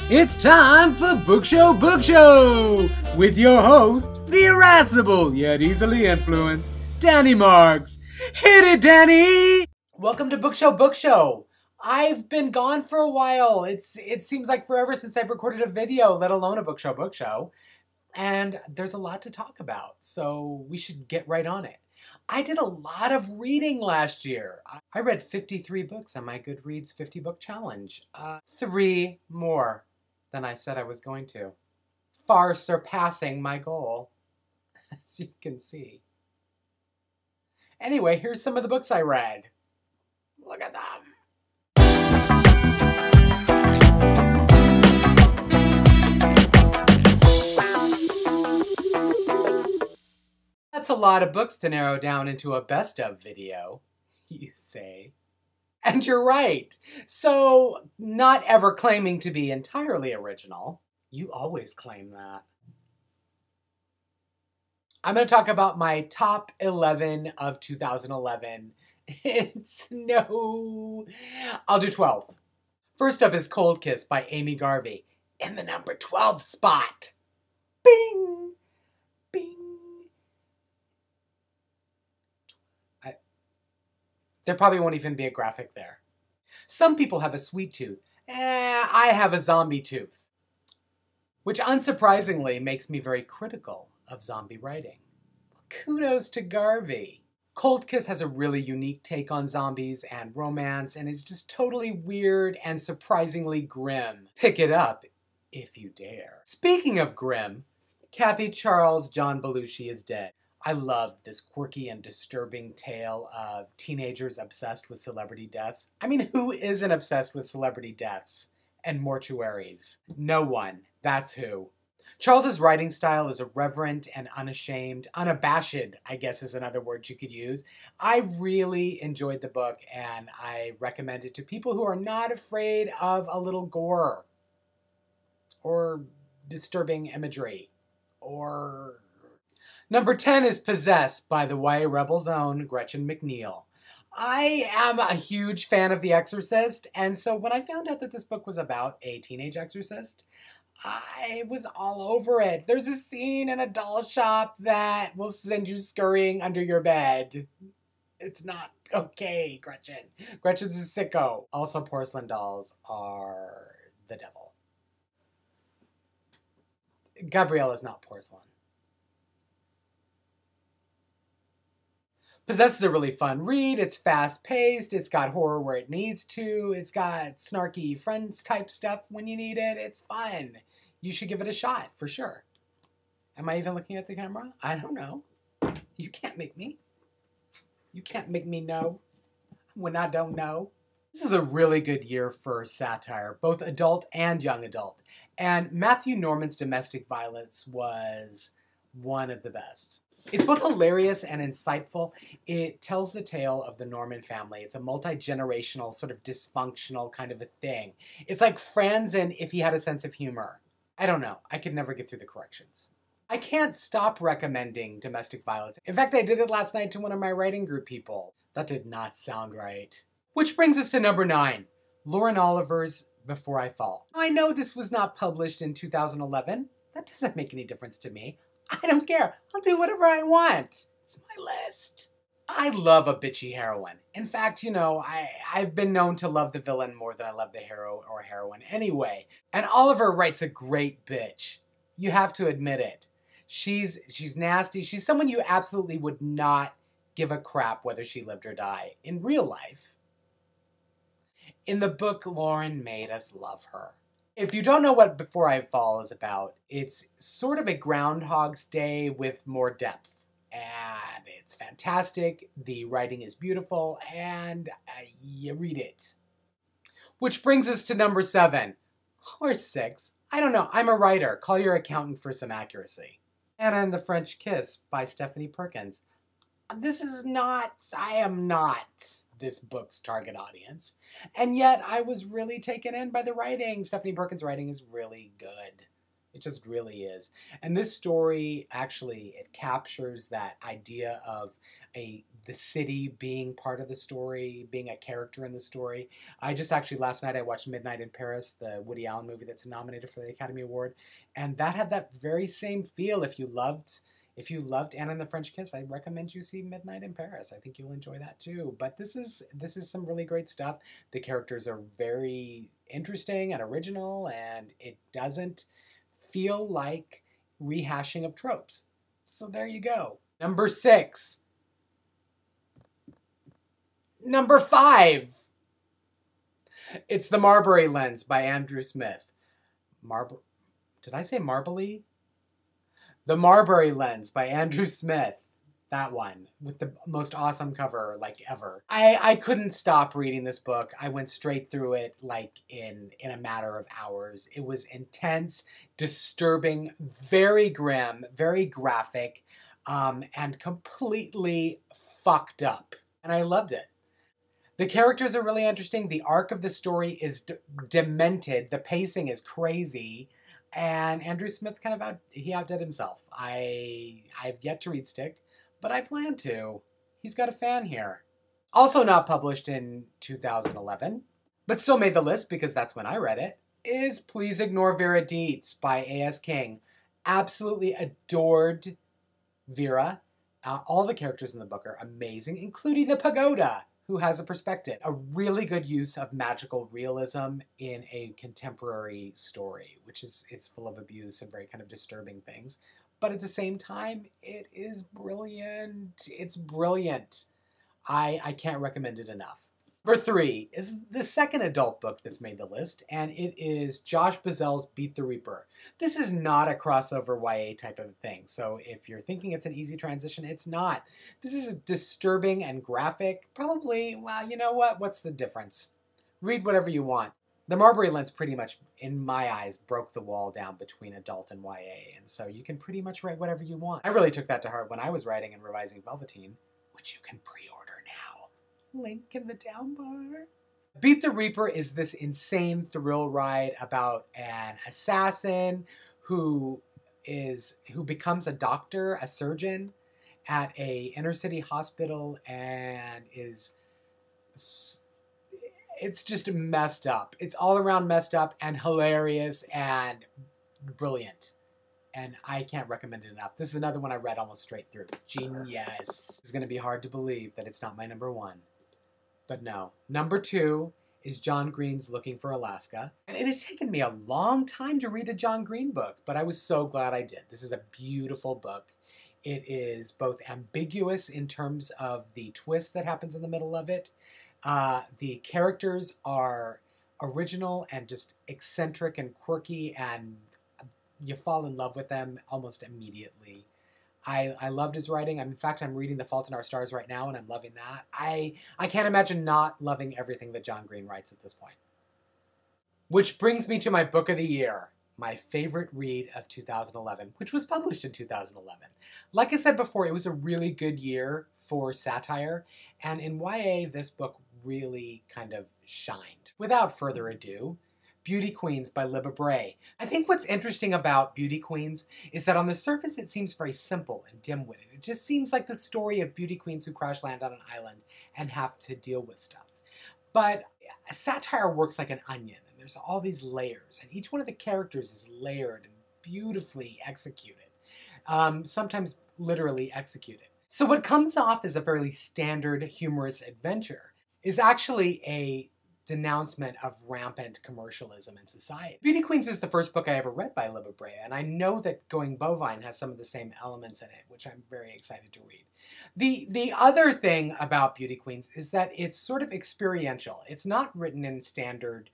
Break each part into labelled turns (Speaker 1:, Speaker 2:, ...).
Speaker 1: It's time for Book Show with your host, the irascible yet easily influenced Danny Marks. Hit it, Danny! Welcome to Book Show. I've been gone for a while. It seems like forever since I've recorded a video, let alone a Book Show. And there's a lot to talk about, so we should get right on it. I did a lot of reading last year. I read 53 books on my Goodreads 50 book challenge. 3 more than I said I was going to. Far surpassing my goal, as you can see. Anyway, here's some of the books I read. Look at them. That's a lot of books to narrow down into a best of video, you say. And you're right. So, not ever claiming to be entirely original. You always claim that. I'm going to talk about my top 11 of 2011. I'll do 12. First up is Cold Kiss by Amy Garvey. In the number 12 spot. Bing! Bing! There probably won't even be a graphic there. Some people have a sweet tooth. I have a zombie tooth. Which unsurprisingly makes me very critical of zombie writing. Kudos to Garvey. Cold Kiss has a really unique take on zombies and romance, and it's just totally weird and surprisingly grim. Pick it up if you dare. Speaking of grim, Kathy Charles John Belushi is dead. I loved this quirky and disturbing tale of teenagers obsessed with celebrity deaths. I mean, who isn't obsessed with celebrity deaths and mortuaries? No one. That's who. Charles's writing style is irreverent and unashamed. Unabashed, I guess is another word you could use. I really enjoyed the book, and I recommend it to people who are not afraid of a little gore or disturbing imagery or... Number 10 is Possessed by the YA Rebel's own Gretchen McNeil. I am a huge fan of The Exorcist, and so when I found out that this book was about a teenage exorcist, I was all over it. There's a scene in a doll shop that will send you scurrying under your bed. It's not okay, Gretchen. Gretchen's a sicko. Also, porcelain dolls are the devil. Gabriella's not porcelain. Possessed is a really fun read. It's fast-paced. It's got horror where it needs to. It's got snarky Friends-type stuff when you need it. It's fun. You should give it a shot, for sure. Am I even looking at the camera? I don't know. You can't make me. You can't make me know when I don't know. This is a really good year for satire, both adult and young adult. And Matthew Norman's Domestic Violence was one of the best. It's both hilarious and insightful. It tells the tale of the Norman family. It's a multi-generational, sort of dysfunctional kind of a thing. It's like Franzen if he had a sense of humor. I don't know. I could never get through the corrections. I can't stop recommending Domestic Violence. In fact, I did it last night to one of my writing group people. That did not sound right. Which brings us to number 9, Lauren Oliver's Before I Fall. I know this was not published in 2011. That doesn't make any difference to me. I don't care. I'll do whatever I want. It's my list. I love a bitchy heroine. In fact, you know, I've been known to love the villain more than I love the hero or heroine anyway. And Oliver writes a great bitch. You have to admit it. She's nasty. She's someone you absolutely would not give a crap whether she lived or died in real life. In the book, Lauren made us love her. If you don't know what Before I Fall is about, it's sort of a Groundhog's Day with more depth. And it's fantastic, the writing is beautiful, and you read it. Which brings us to number 7. Or 6. I don't know, I'm a writer. Call your accountant for some accuracy. Anna and the French Kiss by Stephanie Perkins. I am not this book's target audience. And yet I was really taken in by the writing. Stephanie Perkins' writing is really good. It just really is. And this story, actually, it captures that idea of the city being part of the story, being a character in the story. I just actually last night I watched Midnight in Paris, the Woody Allen movie that's nominated for the Academy Award, and that had that very same feel. If you loved Anna and the French Kiss, I recommend you see Midnight in Paris. I think you'll enjoy that too. But this is some really great stuff. The characters are very interesting and original, and it doesn't feel like rehashing of tropes. So there you go. Number 6. Number 5. It's The Marbury Lens by Andrew Smith. Did I say Marbly? The Marbury Lens by Andrew Smith. That one, with the most awesome cover, like, ever. I couldn't stop reading this book. I went straight through it, like, in a matter of hours. It was intense, disturbing, very grim, very graphic, and completely fucked up. And I loved it. The characters are really interesting. The arc of the story is demented. The pacing is crazy. And Andrew Smith he outdid himself. I've yet to read Stick, but I plan to. He's got a fan here. Also not published in 2011, but still made the list because that's when I read it, is Please Ignore Vera Dietz by A.S. King. Absolutely adored Vera. All the characters in the book are amazing, including the pagoda, who has a perspective. A really good use of magical realism in a contemporary story, it's full of abuse and very kind of disturbing things. But at the same time, it is brilliant. It's brilliant. I can't recommend it enough. Number 3 is the second adult book that's made the list, and it is Josh Bazel's Beat the Reaper. This is not a crossover YA type of thing, so if you're thinking it's an easy transition, it's not. This is disturbing and graphic. Probably, well, you know what? What's the difference? Read whatever you want. The Marbury Lens pretty much, in my eyes, broke the wall down between adult and YA, and so you can pretty much write whatever you want. I really took that to heart when I was writing and revising Velveteen, which you can pre-order now. Link in the down bar. Beat the Reaper is this insane thrill ride about an assassin who becomes a doctor, a surgeon at a inner city hospital, and it's just messed up. It's all around messed up and hilarious and brilliant. And I can't recommend it enough. This is another one I read almost straight through. Genius. It's going to be hard to believe that it's not my number 1. But no. Number 2 is John Green's Looking for Alaska. And it had taken me a long time to read a John Green book, but I was so glad I did. This is a beautiful book. It is both ambiguous in terms of the twist that happens in the middle of it. The characters are original and just eccentric and quirky, and you fall in love with them almost immediately. I loved his writing. In fact, I'm reading The Fault in Our Stars right now, and I'm loving that. I can't imagine not loving everything that John Green writes at this point. Which brings me to my book of the year, my favorite read of 2011, which was published in 2011. Like I said before, it was a really good year for satire, and in YA, this book really kind of shined. Without further ado, Beauty Queens by Libba Bray. I think what's interesting about Beauty Queens is that on the surface it seems very simple and dim-witted. It just seems like the story of beauty queens who crash land on an island and have to deal with stuff. But satire works like an onion, and there's all these layers, and each one of the characters is layered and beautifully executed. Sometimes literally executed. So what comes off as a fairly standard humorous adventure is actually a denouncement of rampant commercialism in society. Beauty Queens is the first book I ever read by Libba Bray, and I know that Going Bovine has some of the same elements in it, which I'm very excited to read. The other thing about Beauty Queens is that it's sort of experiential. It's not written in standard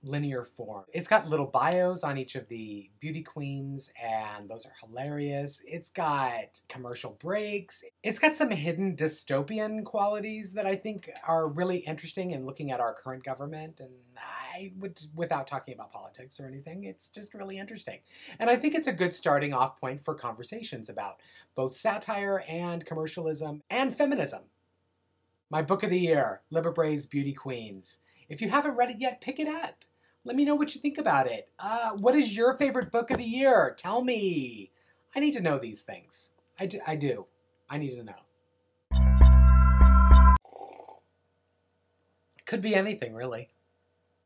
Speaker 1: linear form. It's got little bios on each of the beauty queens, and those are hilarious. It's got commercial breaks. It's got some hidden dystopian qualities that I think are really interesting in looking at our current government, and without talking about politics or anything, it's just really interesting. And I think it's a good starting off point for conversations about both satire and commercialism and feminism. My book of the year, Libba Bray's Beauty Queens. If you haven't read it yet, pick it up. Let me know what you think about it. What is your favorite book of the year? Tell me. I need to know these things. I do. I need to know. Could be anything, really.